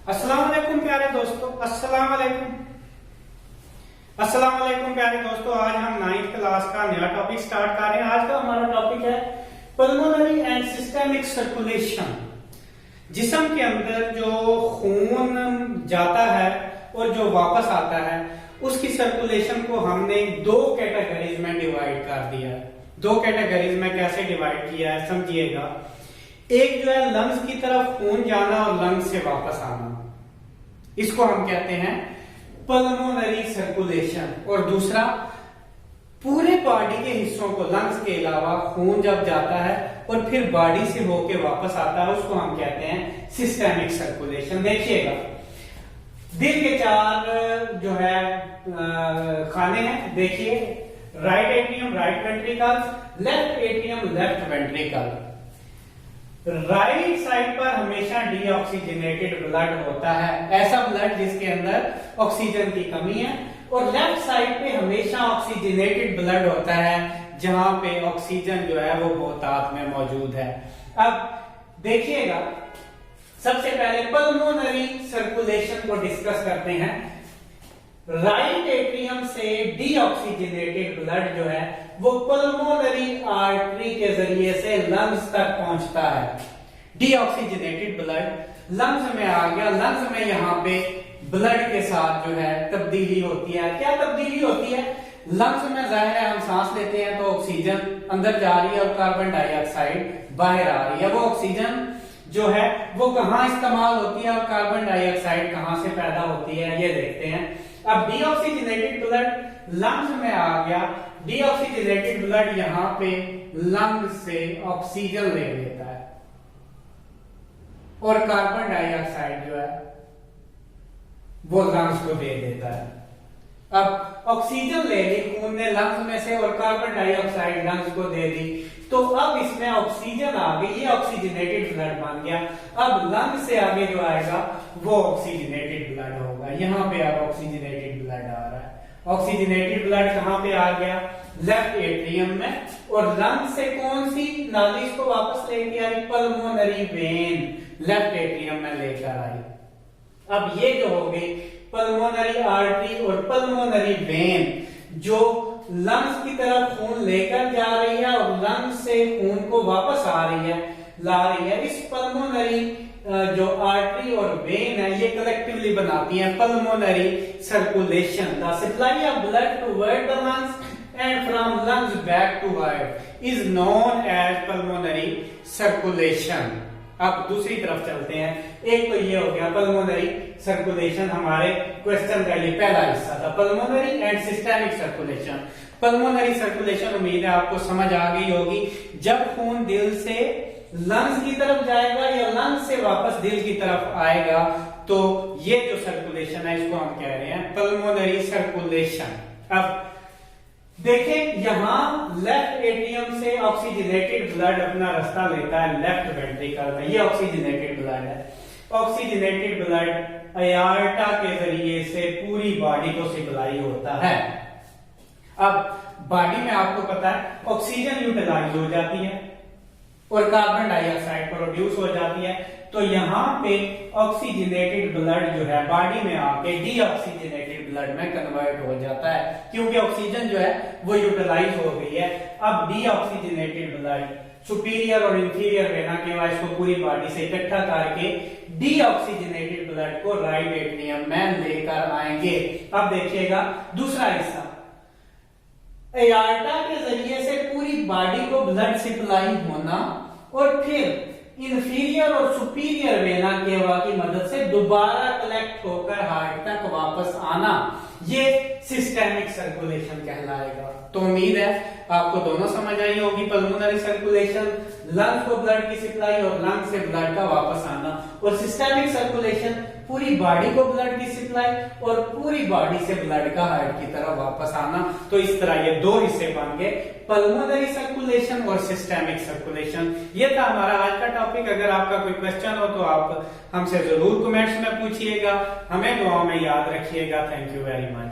अस्सलाम वालेकुम प्यारे दोस्तों। अस्सलाम वालेकुम प्यारे दोस्तों। आज हम 9th क्लास का नया टॉपिक स्टार्ट कर रहे हैं। आज का हमारा टॉपिक है पल्मोनरी एंड सिस्टेमिक सर्कुलेशन। जिस्म के अंदर जो खून जाता है और जो वापस आता है उसकी सर्कुलेशन को हमने दो कैटेगरीज में डिवाइड कर दिया है। दो कैटेगरीज में कैसे डिवाइड किया है समझिएगा। एक जो है लंग्स की तरफ खून जाना और लंग्स से वापस आना, इसको हम कहते हैं पल्मोनरी सर्कुलेशन। और दूसरा पूरे बॉडी के हिस्सों को लंग्स के अलावा खून जब जाता है और फिर बॉडी से होके वापस आता है उसको हम कहते हैं सिस्टेमिक सर्कुलेशन। देखिएगा, दिल के चार जो है खाने हैं। देखिए, right atrium right ventricle, left atrium left ventricle. Right side पर हमेशा डीऑक्सीजनेटेड ब्लड होता है, ऐसा ब्लड जिसके अंदर ऑक्सीजन की कमी है। और लेफ्ट साइड पे हमेशा ऑक्सीजनेटेड ब्लड होता है जहां पे ऑक्सीजन जो है वो बहुतायत में मौजूद है। अब देखिएगा, सबसे पहले पल्मोनरी सर्कुलेशन को डिस्कस करते हैं। राइट एट्रियम से डीऑक्सीजनेटेड ब्लड जो है वो पल्मोनरी आर्टरी के जरिए से लंग्स तक पहुंचता है। डीऑक्सीजनेटेड ब्लड लंग्स में आ गया, लंग्स में यहाँ पे ब्लड के साथ जो है तब्दीली होती है। क्या तब्दीली होती है? लंग्स में जाहिर है हम सांस लेते हैं तो ऑक्सीजन अंदर जा रही है और कार्बन डाइऑक्साइड बाहर आ रही है। वो ऑक्सीजन जो है वो कहाँ इस्तेमाल होती है और कार्बन डाइऑक्साइड कहाँ से पैदा होती है, ये देखते हैं। अब डीऑक्सीजनेटेड ब्लड लंग्स में आ गया। डीऑक्सीजनेटेड ब्लड यहाँ पे लंग से ऑक्सीजन ले लेता है और कार्बन डाइऑक्साइड जो है वो लंग्स को दे देता है। अब ऑक्सीजन ले ली खून ने लंग्स में से और कार्बन डाइऑक्साइड लंग्स को दे दी, तो अब इसमें ऑक्सीजन आ गई, ये ऑक्सीजनेटेड ब्लड बन गया। अब लंग से आगे जो आएगा वो ऑक्सीजनेटेड ब्लड होगा। यहाँ पे अब ऑक्सीजनेटेड ब्लड आ रहा है। ऑक्सीजनेटेड ब्लड कहाँ पे आ गया? लेफ्ट एट्रियम में। और लंग से कौन सी नाली इसको वापस लेके आई? पल्मोनरी वेन लेफ्ट एट्रियम में लेकर आई। अब ये जो हो गई पल्मोनरी आर्टरी और पल्मोनरी वेन जो लंग्स की तरफ खून लेकर जा रही है और लंग्स से खून को वापस आ रही है, ला रही है। इस पल्मोनरी जो आर्टरी और वेन है ये कलेक्टिवली बनाती हैं pulmonary circulation. The supply of blood toward the lungs and from lungs back to heart is known as pulmonary circulation. अब दूसरी तरफ चलते हैं। एक तो ये हो गया पल्मोनरी सर्कुलेशन, हमारे क्वेश्चन का ये पहला हिस्सा था, pulmonary and systemic circulation. Pulmonary circulation उम्मीद है आपको समझ आ गई होगी। जब खून दिल से लंग्स की तरफ जाएगा या लंग्स से वापस दिल की तरफ आएगा तो ये जो सर्कुलेशन है इसको हम कह रहे हैं पल्मोनरी सर्कुलेशन। अब देखें, यहां लेफ्ट एट्रियम से ऑक्सीजनेटेड ब्लड अपना रास्ता लेता है लेफ्ट वेंट्रिकल में। ये ऑक्सीजनेटेड ब्लड है। ऑक्सीजनेटेड ब्लड अयार्टा के जरिए से पूरी बॉडी को सप्लाई होता है। अब बॉडी में आपको पता है ऑक्सीजन यूटिलाइज हो जाती है और कार्बन डाइऑक्साइड प्रोड्यूस हो जाती है। तो यहाँ पे ऑक्सीजनेटेड ब्लड जो है बॉडी में आके डीऑक्सीजनेटेड ब्लड में कन्वर्ट हो जाता है, क्योंकि ऑक्सीजन जो है वो यूटिलाइज हो गई है। अब डीऑक्सीजनेटेड ब्लड सुपीरियर और इंफीरियर वेना के बाद इसको पूरी बॉडी से इकट्ठा करके डीऑक्सीजनेटेड ब्लड को राइट एट्रियम में लेकर आएंगे। अब देखिएगा दूसरा हिस्सा, एआर्टा के जरिए से पूरी बॉडी को ब्लड सप्लाई होना और फिर इंफीरियर और सुपीरियर वेना केवा की मदद से दोबारा कलेक्ट होकर हार्ट तक वापस आना, ये सिस्टेमिक सर्कुलेशन कहलाएगा। तो उम्मीद है आपको दोनों समझ आई होगी। पल्मोनरी सर्कुलेशन लंग को ब्लड की सप्लाई और लंग से ब्लड का वापस आना, और सिस्टेमिक सर्कुलेशन पूरी बॉडी को ब्लड की सप्लाई और पूरी बॉडी से ब्लड का हार्ट की तरफ वापस आना। तो इस तरह ये दो हिस्से बन गए, पल्मोनरी सर्कुलेशन और सिस्टेमिक सर्कुलेशन। ये था हमारा आज का टॉपिक। अगर आपका कोई क्वेश्चन हो तो आप हमसे जरूर कमेंट्स में पूछिएगा। हमें दुआओं में याद रखिएगा। Thank you very much.